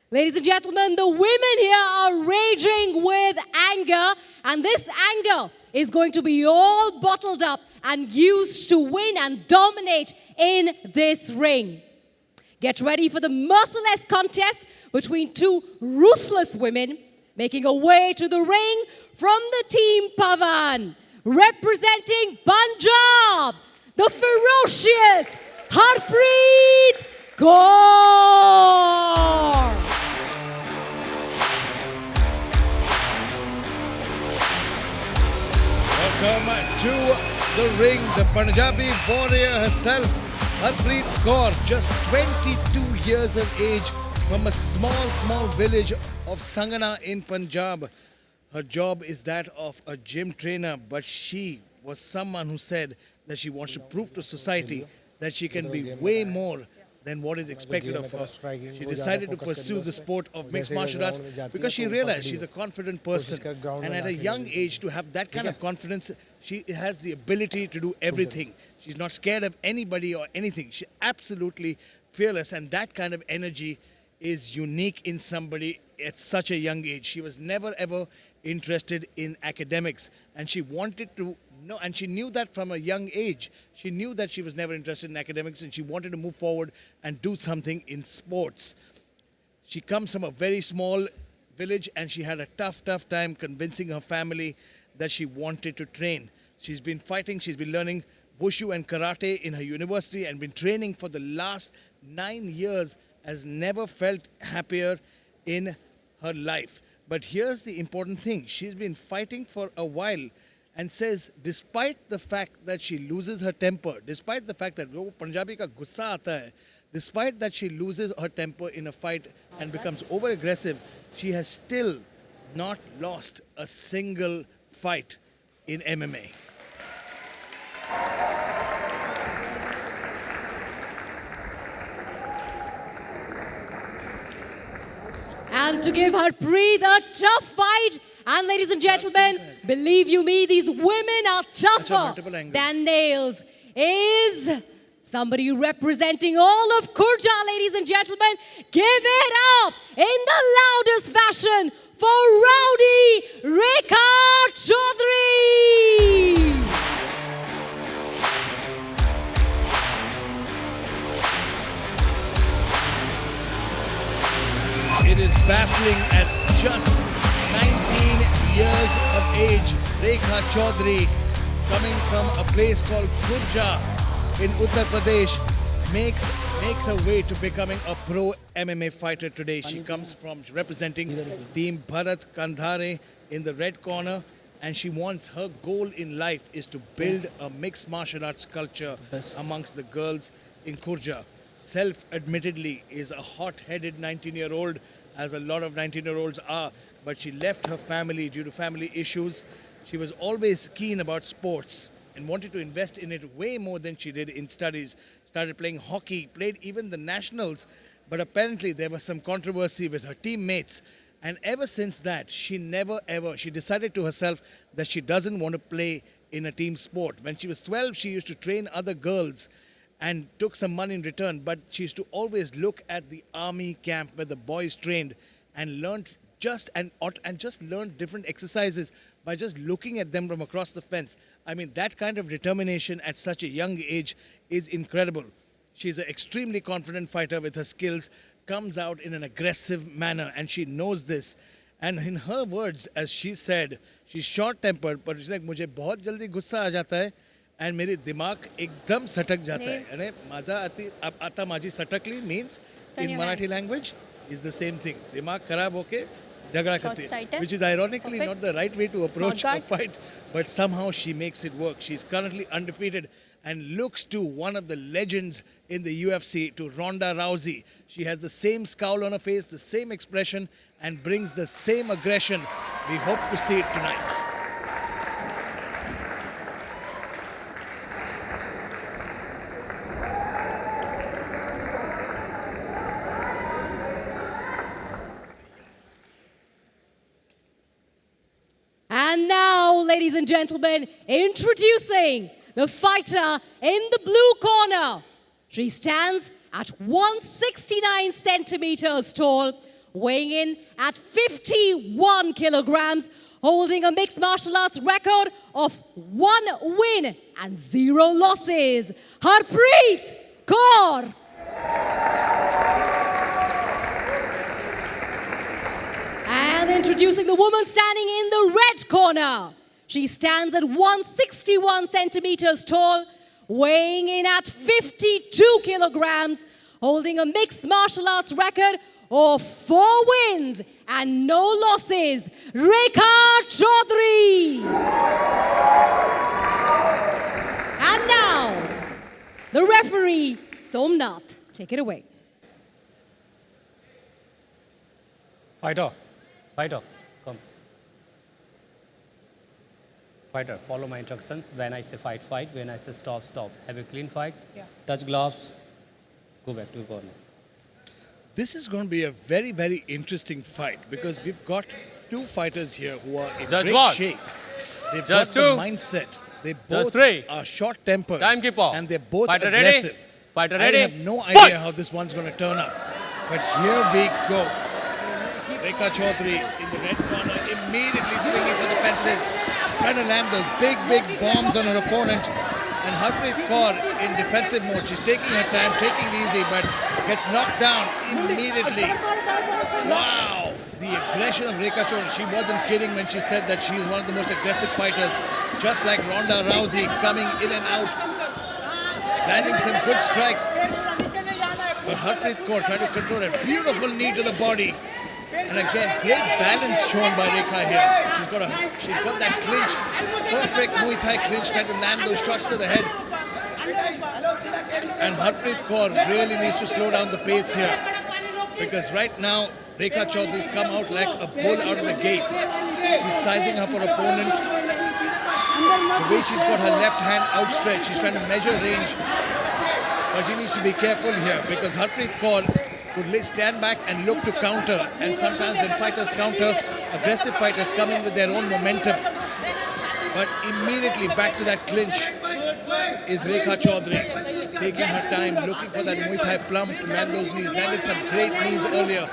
Ladies and gentlemen, the women here are raging with anger, and this anger is going to be all bottled up and used to win and dominate in this ring. Get ready for the merciless contest between two ruthless women making a way to the ring from the team Pavan, representing Punjab, the ferocious Harpreet Kaur. Welcome to the ring, the Punjabi warrior herself, Harpreet Kaur, just 22 years of age, from a small village of Sangana in Punjab. Her job is that of a gym trainer, but she was someone who said that she wants to prove to society that she can be way more than what is expected of her. She decided to pursue the sport of mixed martial arts because she realized she's a confident person, and at a young age to have that kind of confidence, she has the ability to do everything. She's not scared of anybody or anything. She's absolutely fearless, and that kind of energy is unique in somebody at such a young age. She was never ever interested in academics, and she wanted to know, and she knew that from a young age. She knew that she was never interested in academics, and she wanted to move forward and do something in sports. She comes from a very small village, and she had a tough time convincing her family that she wanted to train. She's been fighting, she's been learning wushu and karate in her university, and been training for the last 9 years, has never felt happier in her life. But here's the important thing. She's been fighting for a while, and says despite the fact that she loses her temper, despite the fact that wo Punjabi ka gussa aata hai, despite that she loses her temper in a fight and becomes over aggressive, she has still not lost a single fight in MMA. And to give Harpreet a tough fight, and ladies and gentlemen, believe you me, these women are tougher than nails, is somebody representing all of Khurja, ladies and gentlemen. Give it up in the loudest fashion for Rowdy Rekha Chaudhary. It is baffling at just 19 years of age. Rekha Chaudhary, coming from a place called Khurja in Uttar Pradesh, makes her way to becoming a pro MMA fighter today. She comes from representing Team Bharat Kandhare in the red corner, and she wants, her goal in life is to build a mixed martial arts culture amongst the girls in Khurja. Self-admittedly is a hot-headed 19-year-old, as a lot of 19-year-olds are, but she left her family due to family issues. She was always keen about sports and wanted to invest in it way more than she did in studies. Started playing hockey, played even the nationals, but apparently there was some controversy with her teammates. And ever since that, she decided to herself that she doesn't want to play in a team sport. When she was 12, she used to train other girls and took some money in return, but she used to always look at the army camp where the boys trained and learned just learned different exercises by just looking at them from across the fence. I mean, that kind of determination at such a young age is incredible. She's an extremely confident fighter with her skills, comes out in an aggressive manner, and she knows this. And in her words, as she said, she's short-tempered, but she's like, मुझे बहुत जल्दी गुस्सा आ जाता है, and मेरे दिमाग एकदम सटक जाता है. अरे माझा आता माझी सटकली means in Marathi language is the same thing. दिमाग खराब होके झगड़ा करती है, which is ironically not the right way to approach a fight, but somehow she makes it work. She's currently undefeated and looks to one of the legends in the UFC, to Ronda Rousey. She has the same scowl on her face, the same expression, and brings the same aggression. We hope to see it tonight. And now, ladies and gentlemen, introducing the fighter in the blue corner. She stands at 169 centimeters tall, weighing in at 51 kilograms, holding a mixed martial arts record of 1 win and 0 losses. Harpreet Kaur. And introducing the woman standing in the red corner. She stands at 161 centimeters tall, weighing in at 52 kilograms, holding a mixed martial arts record of 4 wins and no losses. Rekha Chaudhary. And now, the referee, Somnath. Take it away. Fighter, come. Fighter, follow my instructions. When I say fight, fight. When I say stop, stop. Have a clean fight. Yeah. Touch gloves. Go back to the corner. This is going to be a very, very interesting fight because we've got 2 fighters here who are in Just great one. shape. They've Just got the 2. mindset. They Just both 3. are short-tempered. Timekeeper. And they're both Fighter aggressive. ready? Fighter I ready? have no Fight! idea how this one's going to turn up. But here we go. Rekha Chaudhary in the red corner, immediately swinging for the fences, trying to land those big, big bombs on her opponent. And Harpreet Kaur in defensive mode. She's taking her time, taking it easy, but gets knocked down immediately. Wow! The aggression of Rekha Chaudhary. She wasn't kidding when she said that she's one of the most aggressive fighters, just like Ronda Rousey, coming in and out, landing some good strikes. But Harpreet Kaur trying to control it. Beautiful knee to the body. And again, great balance shown by Rekha here. She's got that clinch, perfect Muay Thai clinch, trying to land those shots to the head. And Harpreet Kaur really needs to slow down the pace here. Because right now, Rekha Chaudhary's come out like a bull out of the gates. She's sizing up her opponent. The way she's got her left hand outstretched, she's trying to measure range. But she needs to be careful here because Harpreet Kaur could stand back and look to counter. And sometimes when fighters counter, aggressive fighters come in with their own momentum. But immediately back to that clinch is Rekha Chaudhary, taking her time, looking for that Muay Thai plum to land those knees. Landed some great knees earlier.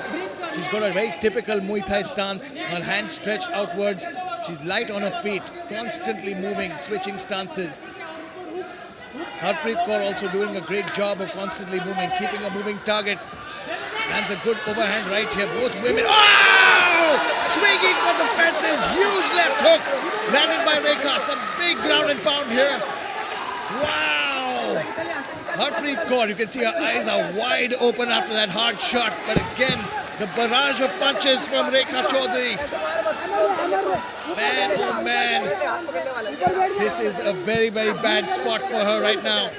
She's got a very typical Muay Thai stance, her hands stretched outwards. She's light on her feet, constantly moving, switching stances. Harpreet Kaur also doing a great job of constantly moving, keeping a moving target. Lands a good overhand right here. Both women. Oh! Swinging for the fences. Huge left hook. Landed by Rekha. Some big ground and pound here. Wow! Harpreet Kaur, you can see her eyes are wide open after that hard shot. But again, the barrage of punches from Rekha Chaudhary. Man, oh man. This is a very, very bad spot for her right now.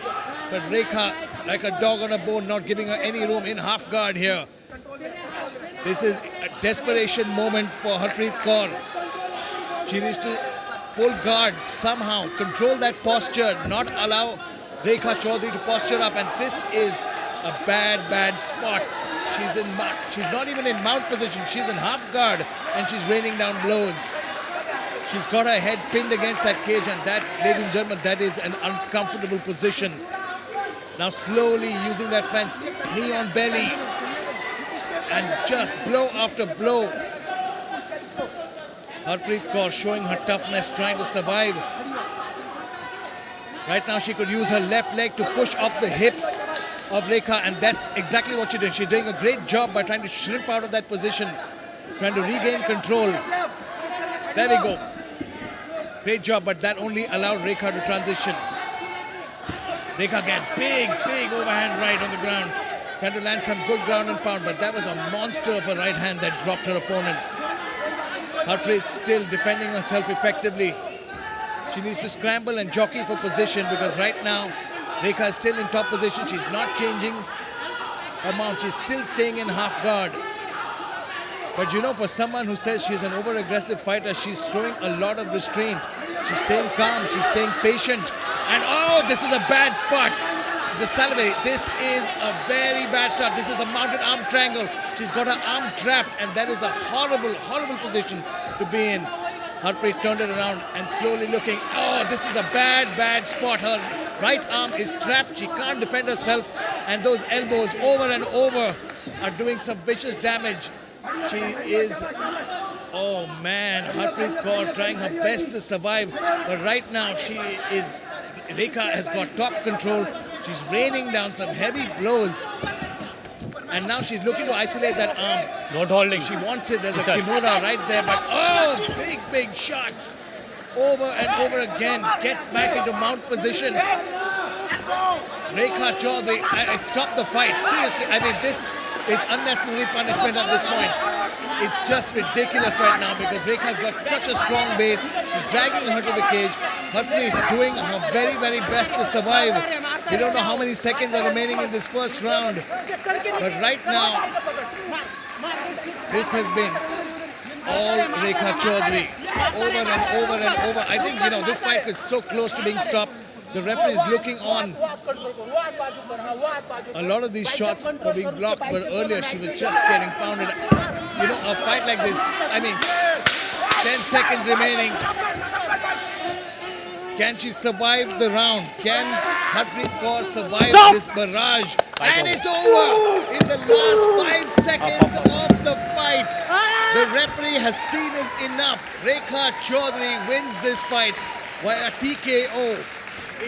But Rekha, like a dog on a bone, not giving her any room, in half guard here. This is a desperation moment for Harpreet Kaur. She needs to pull guard somehow, control that posture, not allow Rekha Chaudhary to posture up. And this is a bad, bad spot. She's not even in mount position. She's in half guard and she's raining down blows. She's got her head pinned against that cage, and that, ladies and gentlemen, that is an uncomfortable position. Now slowly using that fence, knee on belly, and just blow after blow. Harpreet Kaur showing her toughness, trying to survive. Right now she could use her left leg to push off the hips of Rekha, and that's exactly what she's doing. She's doing a great job by trying to shrimp out of that position, trying to regain control. There we go. Great job, but that only allowed Rekha to transition. Rekha again, big overhand right on the ground. Trying to land some good ground and pound, but that was a monster of a right hand that dropped her opponent. Harpreet still defending herself effectively. She needs to scramble and jockey for position because right now Rekha is still in top position. She's not changing her mount. She's still staying in half guard. But you know, for someone who says she's an over-aggressive fighter, she's showing a lot of restraint. She's staying calm. She's staying patient. And oh, this is a bad spot. It's a salve. This is a very bad start. This is a mounted arm triangle. She's got her arm trapped, and that is a horrible, horrible position to be in. Harpreet turned it around and slowly looking. Oh, this is a bad, bad spot. Her right arm is trapped. She can't defend herself. And those elbows over and over are doing some vicious damage. She is, oh man, Harpreet Kaur trying her best to survive. But right now Rekha has got top control. She's raining down some heavy blows. And now she's looking to isolate that arm. Not holding. She wants it. There's a kimura right there. But oh, big shots. Over and over again. Gets back into mount position. Rekha Chaudhary, it stopped the fight. Seriously, I mean, this is unnecessary punishment at this point. It's just ridiculous right now because Rekha's got such a strong base. She's dragging her to the cage. Harpreet doing her very, very best to survive. We don't know how many seconds are remaining in this first round. But right now, this has been all Rekha Chaudhary. Over and over and over. I think, this fight was so close to being stopped. The referee is looking on. A lot of these shots were being blocked, but earlier she was just getting pounded. A fight like this, 10 seconds remaining. Can she survive the round? Can Harpreet Kaur survive this barrage? And it's over in the last 5 seconds of the fight. The referee has seen it enough. Rekha Chaudhary wins this fight via TKO.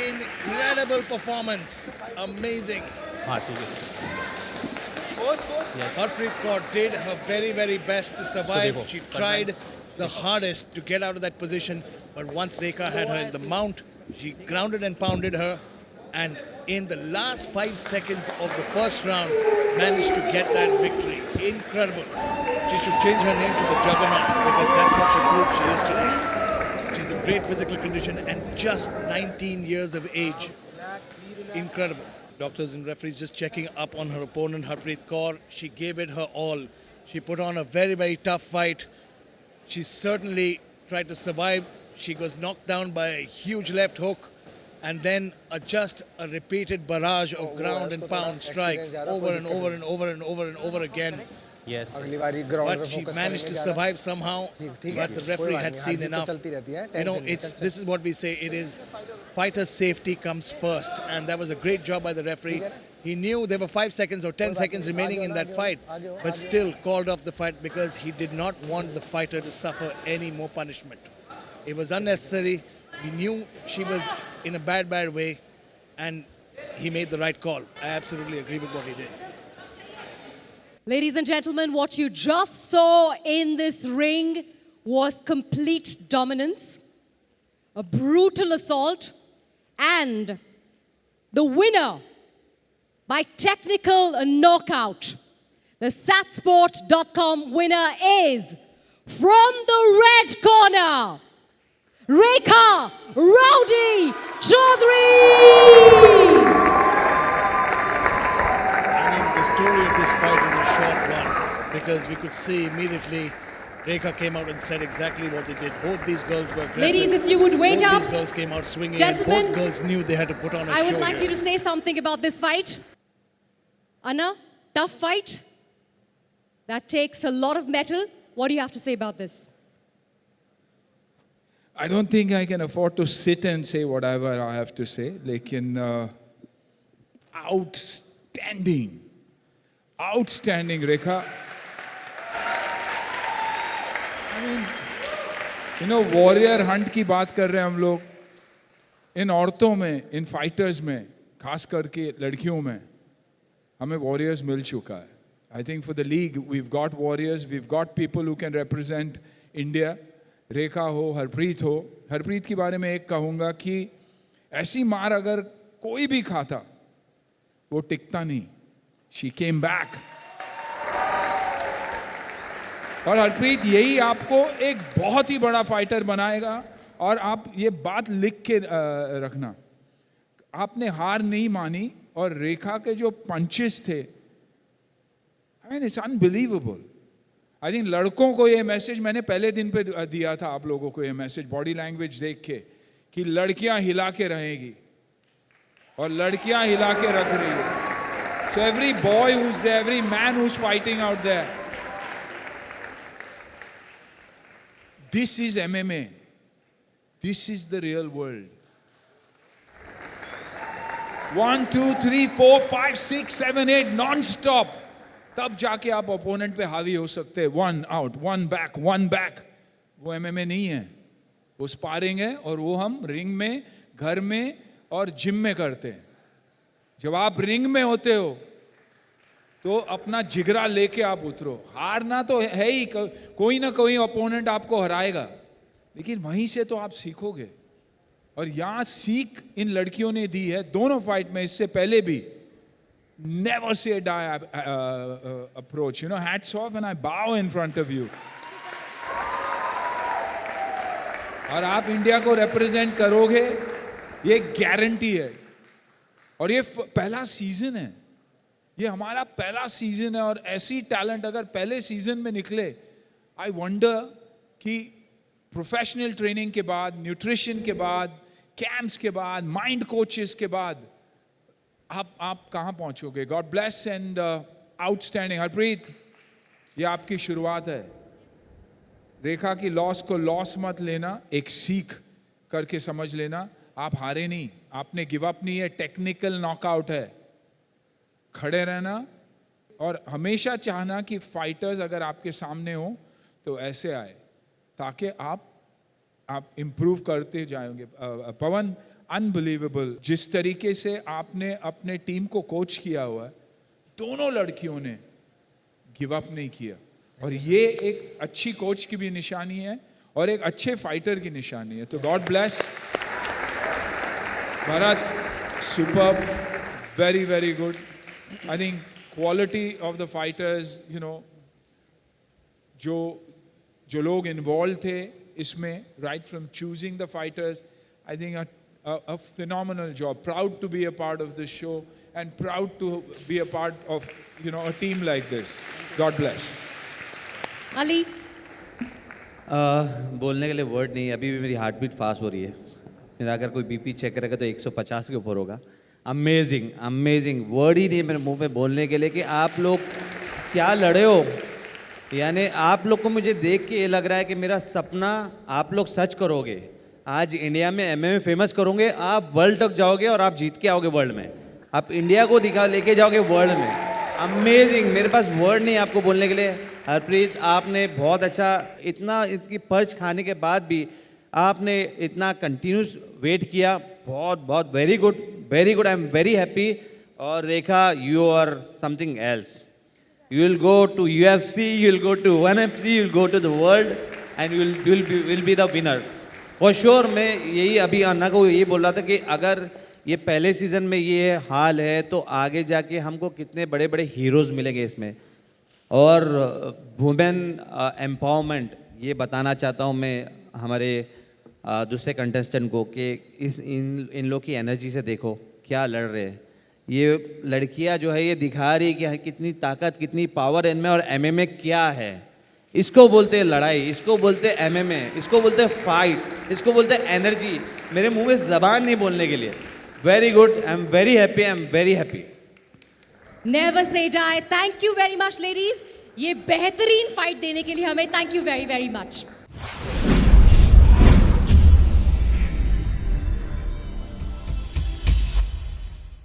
Incredible performance. Amazing. Yes. Harpreet Kaur did her very, very best to survive. She tried the hardest to get out of that position. But once Rekha had her in the mount, she grounded and pounded her. And in the last 5 seconds of the first round, managed to get that victory. Incredible. She should change her name to the Juggernaut because that's what she proved she is today. She's in great physical condition and just 19 years of age. Incredible. Doctors and referees just checking up on her opponent, Harpreet Kaur. She gave it her all. She put on a very, very tough fight. She certainly tried to survive. She was knocked down by a huge left hook and then just a repeated barrage of ground and pound strikes over and over and over and over and over again. Yes. But she managed to survive somehow. But the referee had seen enough. This is what we say. It is fighter safety comes first. And that was a great job by the referee. He knew there were 5 seconds or 10 seconds remaining in that fight, but still called off the fight because he did not want the fighter to suffer any more punishment. It was unnecessary. He knew she was in a bad way, and he made the right call. I absolutely agree with what he did. Ladies and gentlemen, what you just saw in this ring was complete dominance, a brutal assault, and the winner by technical knockout. The satsport.com winner is, from the red corner, Rekha Rowdy Chaudhary! The story of this fight is a short one because we could see immediately Rekha came out and said exactly what they did. Both these girls were aggressive. Ladies, if you would wait both up. These girls came out swinging. Gentlemen, and both girls knew they had to put on a show. I would like you to say something about this fight. Anna, tough fight. That takes a lot of mettle. What do you have to say about this? I don't think I can afford to sit and say whatever I have to say. Lekin outstanding. Outstanding, Rekha. I mean, warrior hunt की बात कर रहे हैं हम लोग. इन औरतों में, इन fighters में, खास करके लड़कियों में, हमें warriors मिल चुका है. I think for the league, we've got warriors, we've got people who can represent India. रेखा हो, हरप्रीत हो. हरप्रीत के बारे में एक कहूँगा कि ऐसी मार अगर कोई भी खाता, वो टिकता नहीं. She came back. और हरप्रीत यही आपको एक बहुत ही बड़ा फाइटर बनाएगा. और आप ये बात लिख के रखना, आपने हार नहीं मानी और रेखा के जो पंचेस थे, I mean, it's unbelievable. I think लड़कों को ये मैसेज मैंने पहले दिन पे दिया था आप लोगों को ये मैसेज बॉडी लैंग्वेज देख के कि लड़कियां हिला के रहेगी और लड़कियां हिला के रख रही है. So every boy who's there, every man who's fighting out there, this is MMA. This is the real world. 1, 2, 3, 4, 5, 6, 7, 8 non-stop. तब जाके आप ओपोनेंट पे हावी हो सकते हैं। 1 आउट 1 बैक 1 बैक, वो एमएमए नहीं है, वो स्पारिंग है, और वो हम रिंग में, घर में और जिम में करते हैं। जब आप रिंग में होते हो तो अपना जिगरा लेके आप उतरो। हारना तो है ही, कोई ना कोई ओपोनेंट आपको हराएगा, लेकिन वहीं से तो आप सीखोगे। और यहां सीख इन लड़कियों ने दी है दोनों फाइट में, इससे पहले भी। Never say die approach, you know, hats off and I bow in front of you. और आप इंडिया को रिप्रेजेंट करोगे, ये गारंटी है। और ये पहला सीजन है, ये हमारा पहला सीजन है, और ऐसी टैलेंट अगर पहले सीजन में निकले, आई वंडर कि प्रोफेशनल ट्रेनिंग के बाद, न्यूट्रिशन के बाद, कैंप्स के बाद, माइंड कोचेस के बाद आप कहां पहुंचोगे। God bless and outstanding. Harpreet, ये आपकी शुरुआत है। रेखा की लॉस को लॉस मत लेना, एक सीख करके समझ लेना। आप हारे नहीं, आपने गिव अप नहीं है, टेक्निकल नॉकआउट है। खड़े रहना और हमेशा चाहना कि फाइटर्स अगर आपके सामने हो तो ऐसे आए, ताकि आप इंप्रूव करते जाएंगे। पवन, अनबिलीवेबल जिस तरीके से आपने अपने टीम को कोच किया हुआ है। दोनों लड़कियों ने गिव अप नहीं किया, और ये एक अच्छी कोच की भी निशानी है और एक अच्छे फाइटर की निशानी है। तो God bless Bharat, superb, very very good. I think quality of the fighters, you know, जो लोग इन्वॉल्व थे इसमें, right from choosing the fighters, I think a phenomenal job. Proud to be a part of this show and proud to be a part of, you know, a team like this. God bless. Ali, बोलने के लिए word नहीं है। अभी भी मेरी heart beat fast हो रही है। मेरा अगर कोई बीपी चेक करेगा तो 150 के ऊपर होगा। अमेजिंग अमेजिंग, वर्ड ही नहीं है मेरे मुंह पे बोलने के लिए कि आप लोग क्या लड़े हो। यानी आप लोग को मुझे देख के ये लग रहा है कि मेरा सपना आप लोग सच करोगे। आज इंडिया में एमएमए फेमस करोगे, आप वर्ल्ड तक जाओगे और आप जीत के आओगे वर्ल्ड में। आप इंडिया को लेके जाओगे वर्ल्ड में। अमेजिंग, मेरे पास वर्ड नहीं आपको बोलने के लिए। हरप्रीत, आपने बहुत अच्छा, इतनी पर्च खाने के बाद भी आपने इतना कंटिन्यूस वेट किया। बहुत बहुत very good, very good. I am very happy. और Rekha, you are something else. You will go to UFC, you will go to 1FC, you will go to the world and you will be the winner. For sure, मैं यही अभी अन्ना को यही बोल रहा था कि अगर ये पहले सीज़न में ये हाल है तो आगे जाके हमको कितने बड़े बड़े हीरोज़ मिलेंगे इसमें। और वुमेन एम्पावरमेंट, ये बताना चाहता हूँ मैं हमारे दूसरे कंटेस्टेंट को कि इन लोग की एनर्जी से देखो क्या लड़ रहे हैं। ये लड़कियां जो है ये दिखा रही कि कितनी ताकत, कितनी पावर है इनमें। और एमएमए क्या है, इसको बोलते हैं लड़ाई, इसको बोलते हैं एमएमए, इसको बोलते हैं फाइट, इसको बोलते हैं एनर्जी। मेरे मुंह में ज़बान नहीं बोलने के लिए। Very good, I am very happy, I am very happy. Never say die. Thank you very much ladies, ये बेहतरीन फाइट देने के लिए हमें। Thank you very very much.